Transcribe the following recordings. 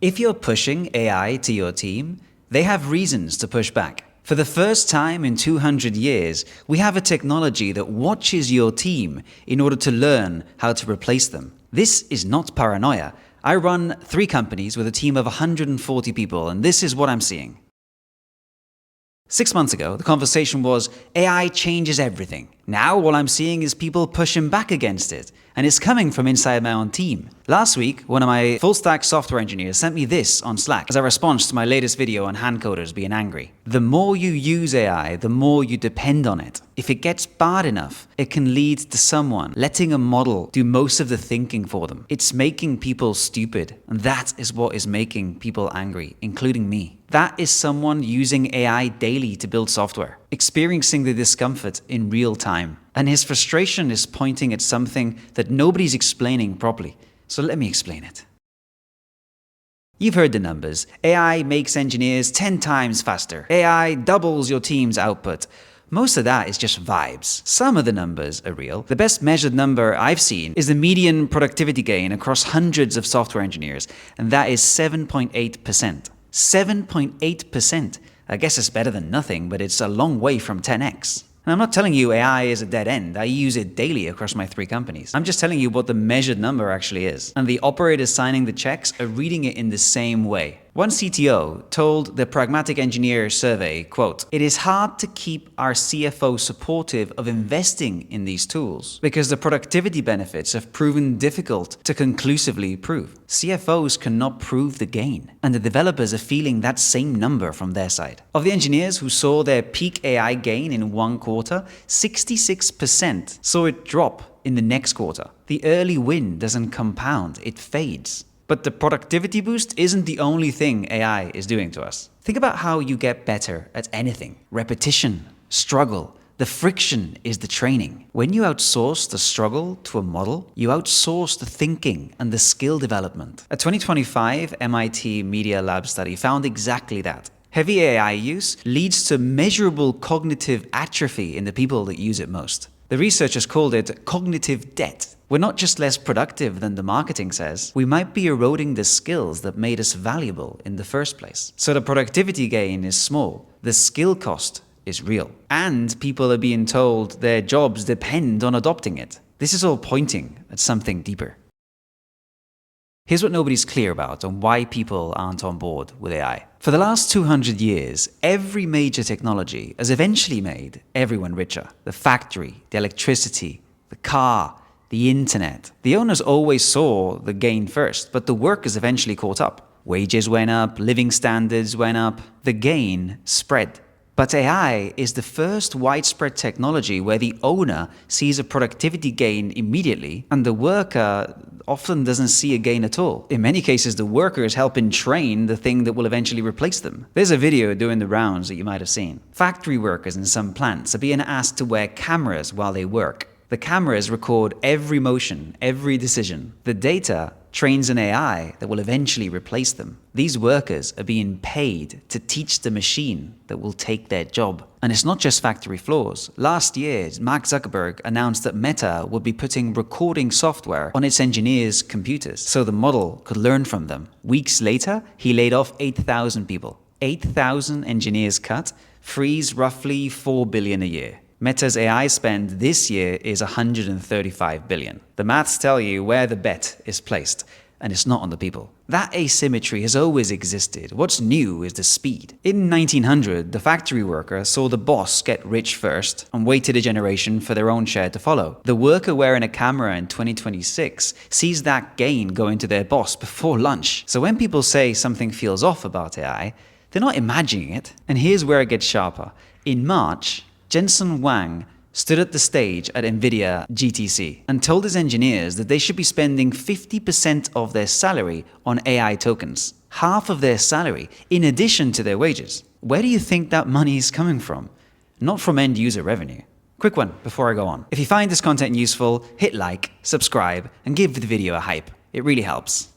If you're pushing AI to your team, they have reasons to push back. For the first time in 200 years, we have a technology that watches your team in order to learn how to replace them. This is not paranoia. I run 3 companies with a team of 140 people, and this is what I'm seeing. 6 months ago, the conversation was, AI changes everything. Now all I'm seeing is people pushing back against it, and it's coming from inside my own team. Last week, one of my full-stack software engineers sent me this on Slack as a response to my latest video on hand coders being angry. The more you use AI, the more you depend on it. If it gets bad enough, it can lead to someone letting a model do most of the thinking for them. It's making people stupid, and that is what is making people angry, including me. That is someone using AI daily to build software, experiencing the discomfort in real time. And his frustration is pointing at something that nobody's explaining properly. So let me explain it. You've heard the numbers. AI makes engineers 10 times faster. AI doubles your team's output. Most of that is just vibes. Some of the numbers are real. The best measured number I've seen is the median productivity gain across hundreds of software engineers, and that is 7.8%. 7.8%. I guess it's better than nothing, but it's a long way from 10x. And I'm not telling you AI is a dead end. I use it daily across my 3 companies. I'm just telling you what the measured number actually is. And the operators signing the checks are reading it in the same way. One CTO told the Pragmatic Engineer survey, quote, "It is hard to keep our CFO supportive of investing in these tools because the productivity benefits have proven difficult to conclusively prove. CFOs cannot prove the gain, and the developers are feeling that same number from their side. Of the engineers who saw their peak AI gain in one quarter, 66% saw it drop in the next quarter. The early win doesn't compound, it fades." But the productivity boost isn't the only thing AI is doing to us. Think about how you get better at anything. Repetition, struggle. The friction is the training. When you outsource the struggle to a model, you outsource the thinking and the skill development. A 2025 MIT Media Lab study found exactly that. Heavy AI use leads to measurable cognitive atrophy in the people that use it most. The researchers called it cognitive debt. We're not just less productive than the marketing says, we might be eroding the skills that made us valuable in the first place. So the productivity gain is small, the skill cost is real. And people are being told their jobs depend on adopting it. This is all pointing at something deeper. Here's what nobody's clear about on why people aren't on board with AI. For the last 200 years, every major technology has eventually made everyone richer. The factory, the electricity, the car, the internet. The owners always saw the gain first, but the workers eventually caught up. Wages went up, living standards went up, the gain spread. But AI is the first widespread technology where the owner sees a productivity gain immediately and the worker often doesn't see a gain at all. In many cases, the worker is helping train the thing that will eventually replace them. There's a video doing the rounds that you might have seen. Factory workers in some plants are being asked to wear cameras while they work. The cameras record every motion, every decision. The data trains an AI that will eventually replace them. These workers are being paid to teach the machine that will take their job. And it's not just factory floors. Last year, Mark Zuckerberg announced that Meta would be putting recording software on its engineers' computers so the model could learn from them. Weeks later, he laid off 8,000 people. 8,000 engineers cut frees roughly $4 billion a year. Meta's AI spend this year is $135 billion. The maths tell you where the bet is placed, and it's not on the people. That asymmetry has always existed. What's new is the speed. In 1900, the factory worker saw the boss get rich first and waited a generation for their own share to follow. The worker wearing a camera in 2026 sees that gain go into their boss before lunch. So when people say something feels off about AI, they're not imagining it. And here's where it gets sharper. In March, Jensen Huang stood at the stage at NVIDIA GTC and told his engineers that they should be spending 50% of their salary on AI tokens. Half of their salary, in addition to their wages. Where do you think that money is coming from? Not from end user revenue. Quick one before I go on. If you find this content useful, hit like, subscribe, and give the video a hype. It really helps.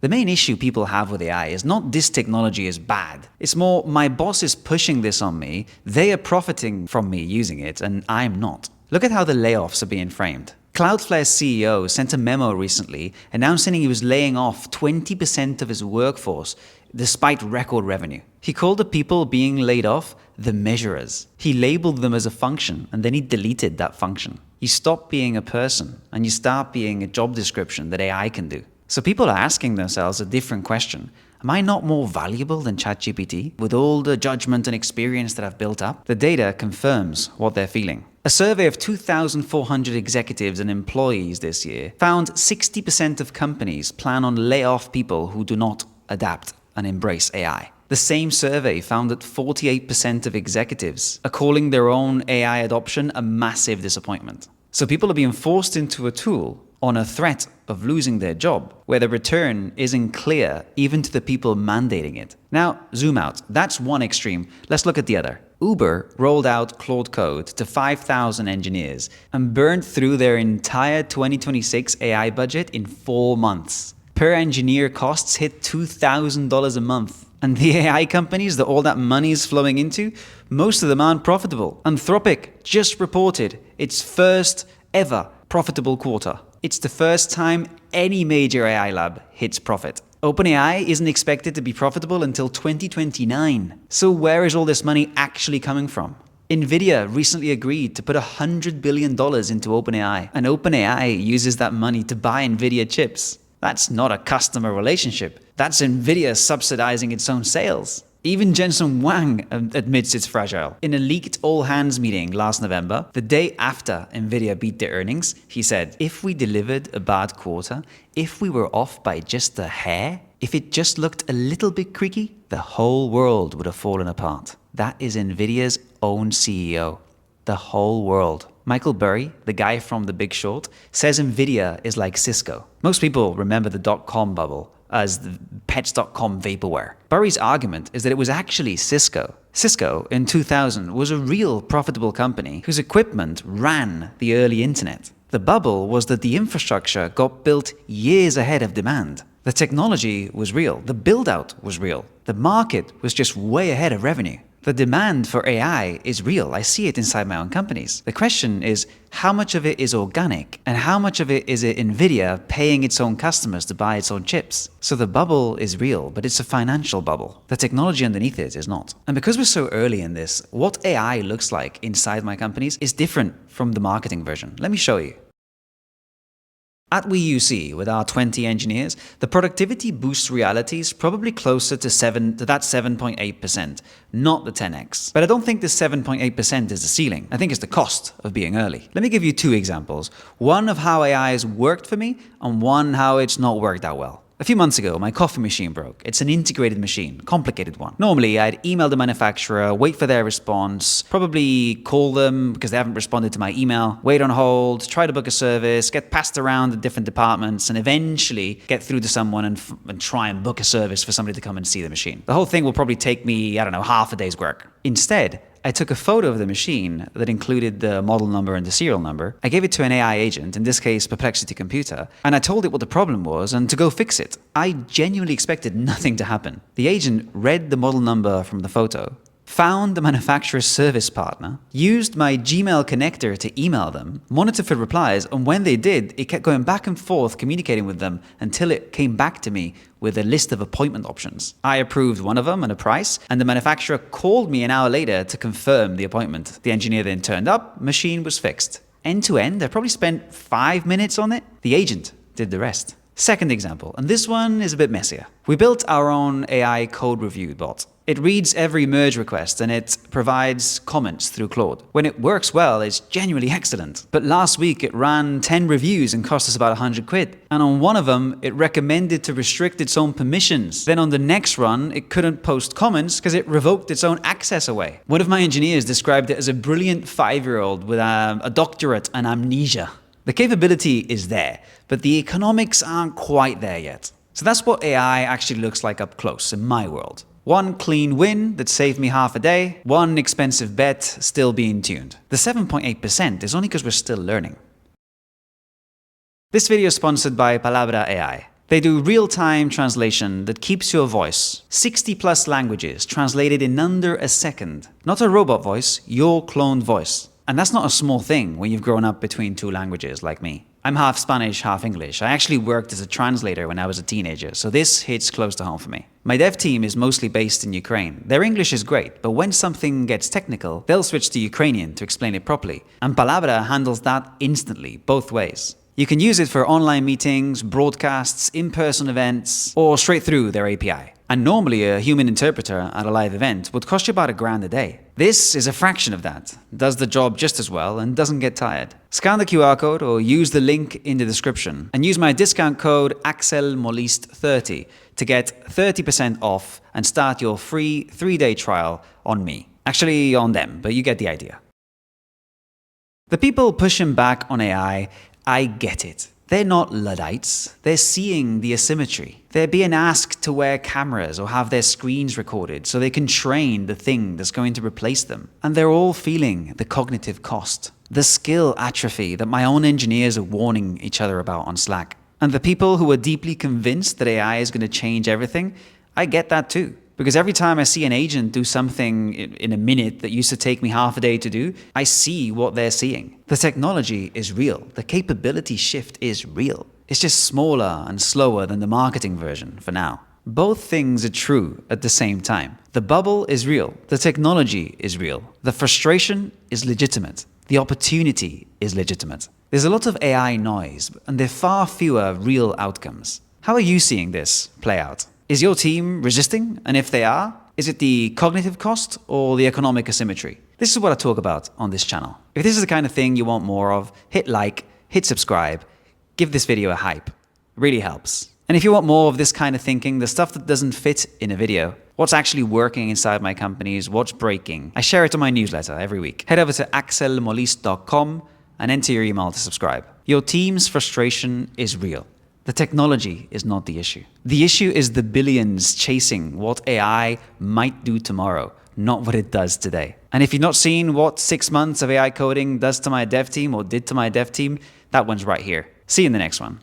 The main issue people have with AI is not this technology is bad. It's more, my boss is pushing this on me, they are profiting from me using it, and I'm not. Look at how the layoffs are being framed. Cloudflare's CEO sent a memo recently announcing he was laying off 20% of his workforce despite record revenue. He called the people being laid off the measurers. He labeled them as a function and then he deleted that function. You stop being a person and you start being a job description that AI can do. So people are asking themselves a different question. Am I not more valuable than ChatGPT? With all the judgment and experience that I've built up? The data confirms what they're feeling. A survey of 2,400 executives and employees this year found 60% of companies plan on lay off people who do not adapt and embrace AI. The same survey found that 48% of executives are calling their own AI adoption a massive disappointment. So people are being forced into a tool on a threat of losing their job, where the return isn't clear even to the people mandating it. Now, zoom out. That's one extreme. Let's look at the other. Uber rolled out Claude Code to 5,000 engineers and burned through their entire 2026 AI budget in 4 months. Per engineer costs hit $2,000 a month. And the AI companies that all that money is flowing into, most of them aren't profitable. Anthropic just reported its first ever profitable quarter. It's the first time any major AI lab hits profit. OpenAI isn't expected to be profitable until 2029. So where is all this money actually coming from? Nvidia recently agreed to put $100 billion into OpenAI, and OpenAI uses that money to buy Nvidia chips. That's not a customer relationship. That's Nvidia subsidizing its own sales. Even Jensen Huang admits it's fragile. In a leaked all-hands meeting last November, the day after Nvidia beat their earnings, he said, if we delivered a bad quarter, if we were off by just a hair, if it just looked a little bit creaky, the whole world would have fallen apart. That is Nvidia's own CEO. The whole world. Michael Burry, the guy from The Big Short, says Nvidia is like Cisco. Most people remember the dot-com bubble as the pets.com vaporware. Burry's argument is that it was actually Cisco. Cisco, in 2000, was a real profitable company whose equipment ran the early internet. The bubble was that the infrastructure got built years ahead of demand. The technology was real. The build-out was real. The market was just way ahead of revenue. The demand for AI is real. I see it inside my own companies. The question is, how much of it is organic and how much of it is Nvidia paying its own customers to buy its own chips? So the bubble is real, but it's a financial bubble. The technology underneath it is not. And because we're so early in this, what AI looks like inside my companies is different from the marketing version. Let me show you. At WeUC, with our 20 engineers, the productivity boost reality is probably closer to that 7.8%, not the 10x. But I don't think this 7.8% is the ceiling. I think it's the cost of being early. Let me give you 2 examples. One of how AI has worked for me, and one how it's not worked out well. A few months ago, my coffee machine broke. It's an integrated machine, complicated one. Normally, I'd email the manufacturer, wait for their response, probably call them because they haven't responded to my email, wait on hold, try to book a service, get passed around the different departments, and eventually get through to someone and try and book a service for somebody to come and see the machine. The whole thing will probably take me, half a day's work. Instead, I took a photo of the machine that included the model number and the serial number. I gave it to an AI agent, in this case Perplexity Computer, and I told it what the problem was and to go fix it. I genuinely expected nothing to happen. The agent read the model number from the photo, found the manufacturer's service partner, used my Gmail connector to email them, monitored for replies, and when they did, it kept going back and forth communicating with them until it came back to me with a list of appointment options. I approved one of them and a price, and the manufacturer called me an hour later to confirm the appointment. The engineer then turned up, machine was fixed. End to end, I probably spent 5 minutes on it. The agent did the rest. Second example, and this one is a bit messier. We built our own AI code review bot. It reads every merge request and it provides comments through Claude. When it works well, it's genuinely excellent. But last week it ran 10 reviews and cost us about 100 quid. And on one of them, it recommended to restrict its own permissions. Then on the next run, it couldn't post comments because it revoked its own access away. One of my engineers described it as a brilliant 5-year-old with a doctorate and amnesia. The capability is there, but the economics aren't quite there yet. So that's what AI actually looks like up close in my world. One clean win that saved me half a day, one expensive bet still being tuned. The 7.8% is only because we're still learning. This video is sponsored by Palabra AI. They do real-time translation that keeps your voice, 60+ languages translated in under a second. Not a robot voice, your cloned voice. And that's not a small thing when you've grown up between two languages like me. I'm half Spanish, half English. I actually worked as a translator when I was a teenager, so this hits close to home for me. My dev team is mostly based in Ukraine. Their English is great, but when something gets technical, they'll switch to Ukrainian to explain it properly. And Palabra handles that instantly, both ways. You can use it for online meetings, broadcasts, in-person events, or straight through their API. And normally a human interpreter at a live event would cost you about $1,000 a day. This is a fraction of that, does the job just as well, and doesn't get tired. Scan the QR code or use the link in the description and use my discount code Axel Molist 30 to get 30% off and start your free 3-day trial on me. Actually on them, but you get the idea. The people pushing back on AI, I get it. They're not Luddites. They're seeing the asymmetry. They're being asked to wear cameras or have their screens recorded so they can train the thing that's going to replace them. And they're all feeling the cognitive cost, the skill atrophy that my own engineers are warning each other about on Slack. And the people who are deeply convinced that AI is going to change everything, I get that too. Because every time I see an agent do something in a minute that used to take me half a day to do, I see what they're seeing. The technology is real. The capability shift is real. It's just smaller and slower than the marketing version for now. Both things are true at the same time. The bubble is real. The technology is real. The frustration is legitimate. The opportunity is legitimate. There's a lot of AI noise, and there are far fewer real outcomes. How are you seeing this play out? Is your team resisting? And if they are, is it the cognitive cost or the economic asymmetry? This is what I talk about on this channel. If this is the kind of thing you want more of, hit like, hit subscribe, give this video a hype. It really helps. And if you want more of this kind of thinking, the stuff that doesn't fit in a video, what's actually working inside my companies, what's breaking, I share it on my newsletter every week. Head over to axelmolist.com and enter your email to subscribe. Your team's frustration is real. The technology is not the issue. The issue is the billions chasing what AI might do tomorrow, not what it does today. And if you've not seen what 6 months of AI coding does to my dev team or did to my dev team, that one's right here. See you in the next one.